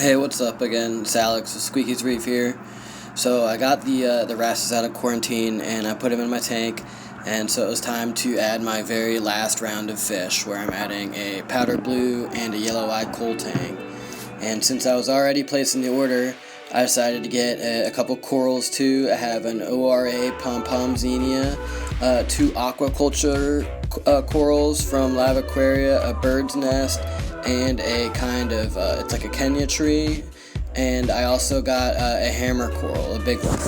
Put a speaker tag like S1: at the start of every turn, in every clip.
S1: Hey, what's up again? It's Alex with Squeaky's Reef here. So I got the wrasses out of quarantine and I put them in my tank, and so it was time to add my very last round of fish, where I'm adding a powder blue and a yellow-eyed coal tang. And since I was already placing the order, I decided to get a couple corals too. I have an ORA pom-pom xenia, two aquaculture corals from LiveAquaria, a bird's nest, and a kind of, it's like a Kenya tree, and I also got a hammer coral, a big one.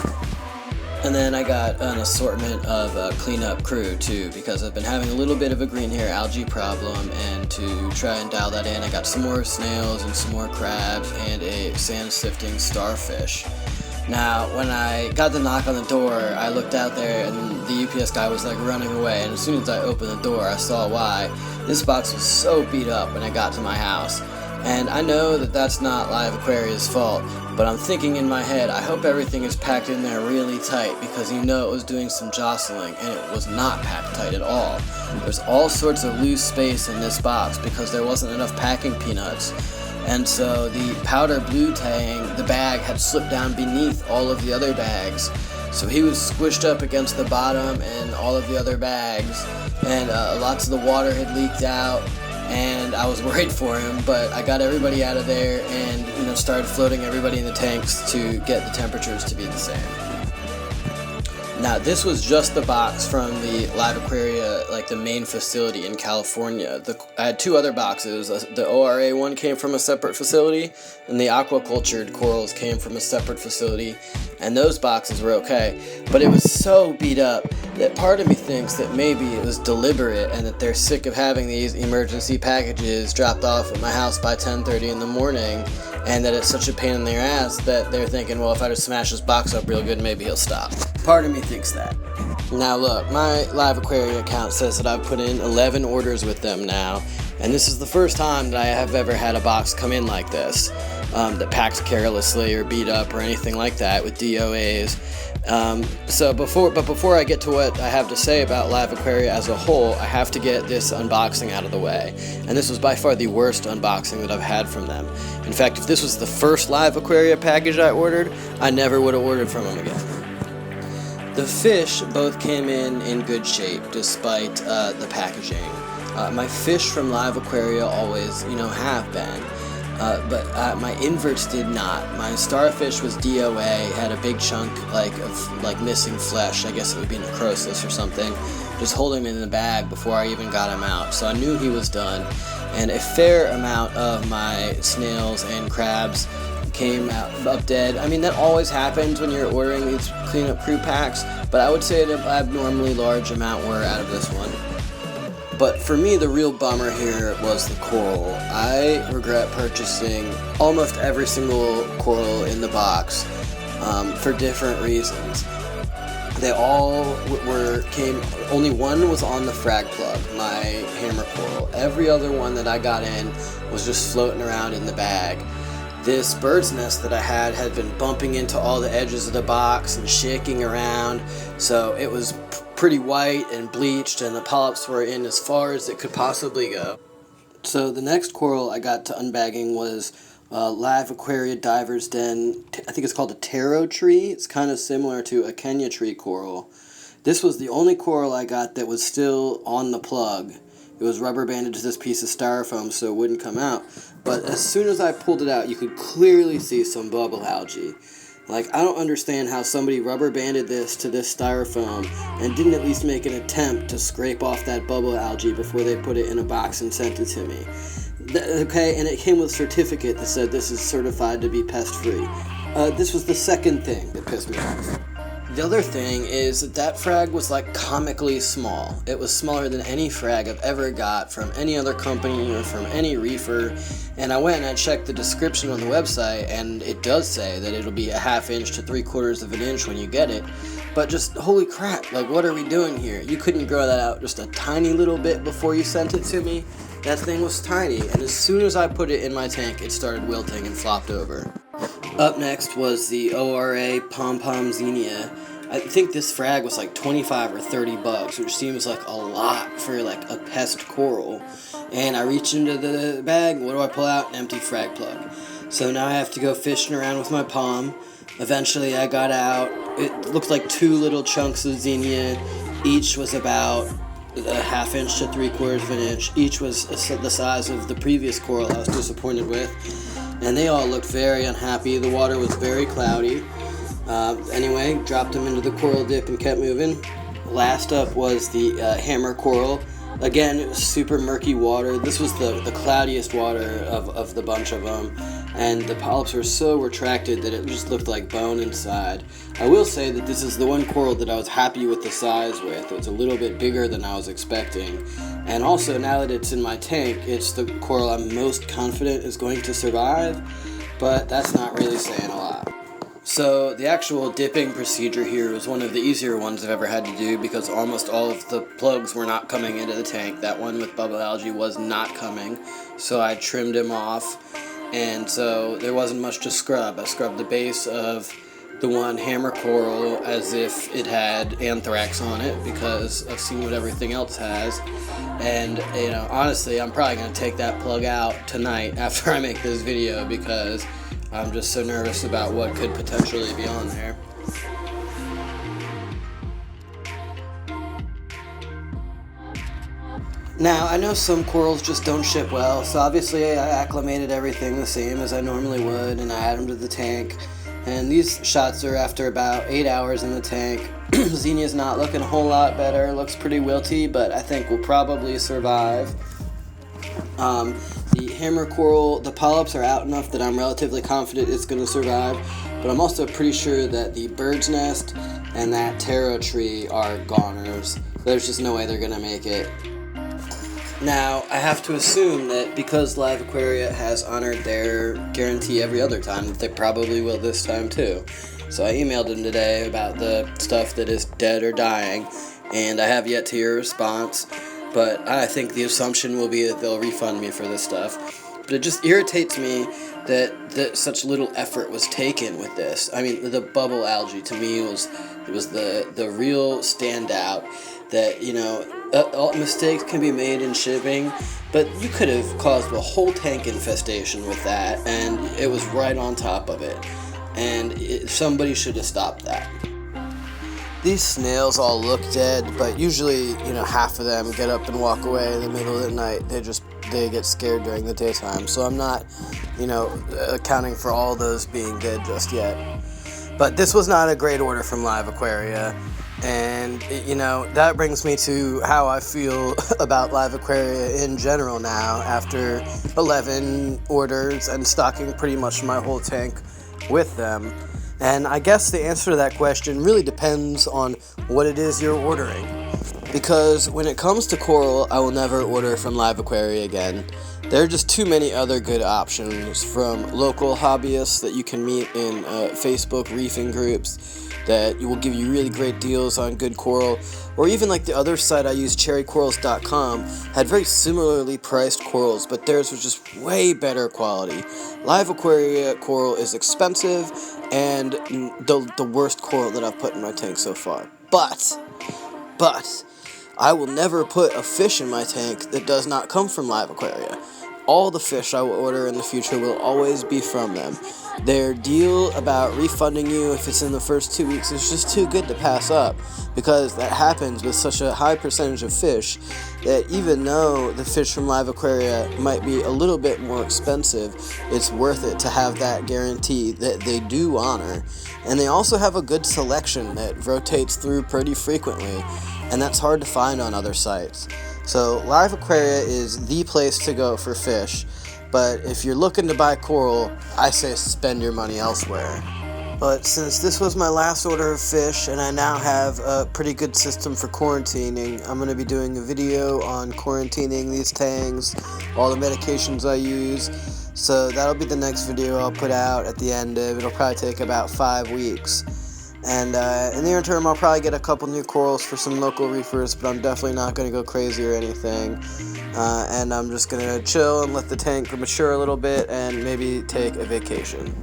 S1: And then I got an assortment of cleanup crew too, because I've been having a little bit of a green hair algae problem, and to try and dial that in, I got some more snails and some more crabs and a sand sifting starfish. Now, when I got the knock on the door, I looked out there and the UPS guy was like running away, and as soon as I opened the door, I saw why. This box was so beat up when I got to my house. And I know that that's not LiveAquaria's fault, but I'm thinking in my head, I hope everything is packed in there really tight, because you know it was doing some jostling, and it was not packed tight at all. There's all sorts of loose space in this box because there wasn't enough packing peanuts. And so the powder blue tang, the bag had slipped down beneath all of the other bags. So he was squished up against the bottom and all of the other bags, and lots of the water had leaked out, and I was worried for him, but I got everybody out of there and started floating everybody in the tanks to get the temperatures to be the same. Now, this was just the box from the LiveAquaria, like the main facility in California. I had two other boxes. The ORA one came from a separate facility, and the aquacultured corals came from a separate facility, and those boxes were okay. But it was so beat up that part of me thinks that maybe it was deliberate, and that they're sick of having these emergency packages dropped off at my house by 10:30 in the morning, and that it's such a pain in their ass that they're thinking, well, if I just smash this box up real good, maybe he'll stop. Part of me thinks that. Now look, my LiveAquaria account says that I've put in 11 orders with them now, and this is the first time that I have ever had a box come in like this, that packs carelessly or beat up or anything like that with DOAs. Before I get to what I have to say about LiveAquaria as a whole, I have to get this unboxing out of the way. And this was by far the worst unboxing that I've had from them. In fact, if this was the first LiveAquaria package I ordered, I never would have ordered from them again. The fish both came in good shape despite the packaging. My fish from LiveAquaria always, have been. But my inverts did not. My starfish was DOA, had a big chunk of missing flesh. I guess it would be necrosis or something. Just holding him in the bag before I even got him out. So I knew he was done. And a fair amount of my snails and crabs came up dead. I mean, that always happens when you're ordering these cleanup crew packs, but I would say an abnormally large amount were out of this one. But for me, the real bummer here was the coral. I regret purchasing almost every single coral in the box for different reasons. They all only one was on the frag plug, my hammer coral. Every other one that I got in was just floating around in the bag. This bird's nest that I had been bumping into all the edges of the box and shaking around, so it was pretty white and bleached, and the polyps were in as far as it could possibly go. So the next coral I got to unbagging was LiveAquaria Diver's Den. I think it's called a taro tree. It's kind of similar to a Kenya tree coral. This was the only coral I got that was still on the plug. It was rubber banded to this piece of styrofoam so it wouldn't come out. But as soon as I pulled it out, you could clearly see some bubble algae. Like, I don't understand how somebody rubber banded this to this styrofoam and didn't at least make an attempt to scrape off that bubble algae before they put it in a box and sent it to me. Okay, and it came with a certificate that said this is certified to be pest-free. This was the second thing that pissed me off. The other thing is that frag was like comically small. It was smaller than any frag I've ever got from any other company or from any reefer, and I went and I checked the description on the website, and it does say that it'll be a 1/2 inch to 3/4 of an inch when you get it, but just holy crap, like, what are we doing here? You couldn't grow that out just a tiny little bit before you sent it to me? That thing was tiny, and as soon as I put it in my tank, it started wilting and flopped over. Up next was the ORA pom-pom xenia. I think this frag was like 25 or 30 bucks, which seems like a lot for like a pest coral. And I reach into the bag, what do I pull out? An empty frag plug. So now I have to go fishing around with my palm. Eventually I got out. It looked like 2 little chunks of Xenia. Each was about a ½ inch to 3/4 of an inch. Each was the size of the previous coral I was disappointed with. And they all looked very unhappy. The water was very cloudy. Anyway, dropped them into the coral dip and kept moving. Last up was the hammer coral. Again, it was super murky water. This was the cloudiest water of the bunch of them, and the polyps were so retracted that it just looked like bone inside. I will say that this is the one coral that I was happy with the size with. It was a little bit bigger than I was expecting, and also now that it's in my tank, it's the coral I'm most confident is going to survive, but that's not really saying a lot. So the actual dipping procedure here was one of the easier ones I've ever had to do because almost all of the plugs were not coming into the tank. That one with bubble algae was not coming, so I trimmed him off, and so there wasn't much to scrub. I scrubbed the base of the one hammer coral as if it had anthrax on it because I've seen what everything else has, and honestly I'm probably going to take that plug out tonight after I make this video because I'm just so nervous about what could potentially be on there. Now, I know some corals just don't ship well, so obviously I acclimated everything the same as I normally would, and I add them to the tank. And these shots are after about 8 hours in the tank. Xenia's not looking a whole lot better, looks pretty wilty, but I think will probably survive. The hammer coral, the polyps are out enough that I'm relatively confident it's going to survive, but I'm also pretty sure that the bird's nest and that taro tree are goners. There's just no way they're going to make it. Now, I have to assume that because LiveAquaria has honored their guarantee every other time, that they probably will this time too. So I emailed them today about the stuff that is dead or dying, and I have yet to hear a response. But I think the assumption will be that they'll refund me for this stuff. But it just irritates me that such little effort was taken with this. I mean, the bubble algae to me was the real standout. That all mistakes can be made in shipping, but you could have caused a whole tank infestation with that, and it was right on top of it. And somebody should have stopped that. These snails all look dead, but usually, half of them get up and walk away in the middle of the night. They get scared during the daytime. So I'm not, accounting for all those being dead just yet. But this was not a great order from LiveAquaria. And, that brings me to how I feel about LiveAquaria in general now after 11 orders and stocking pretty much my whole tank with them. And I guess the answer to that question really depends on what it is you're ordering. Because when it comes to coral, I will never order from LiveAquaria again. There are just too many other good options from local hobbyists that you can meet in Facebook reefing groups that will give you really great deals on good coral, or even like the other site I use, cherrycorals.com, had very similarly priced corals, but theirs was just way better quality. LiveAquaria coral is expensive and the worst coral that I've put in my tank so far. But I will never put a fish in my tank that does not come from LiveAquaria. All the fish I will order in the future will always be from them. Their deal about refunding you if it's in the first 2 weeks is just too good to pass up, because that happens with such a high percentage of fish that even though the fish from LiveAquaria might be a little bit more expensive, it's worth it to have that guarantee that they do honor. And they also have a good selection that rotates through pretty frequently, and that's hard to find on other sites. So LiveAquaria is the place to go for fish, but if you're looking to buy coral, I say spend your money elsewhere. But since this was my last order of fish, and I now have a pretty good system for quarantining, I'm going to be doing a video on quarantining these tangs, all the medications I use. So that'll be the next video I'll put out at the end of, it'll probably take about 5 weeks. And in the interim, I'll probably get a couple new corals for some local reefers, but I'm definitely not going to go crazy or anything. And I'm just going to chill and let the tank mature a little bit and maybe take a vacation.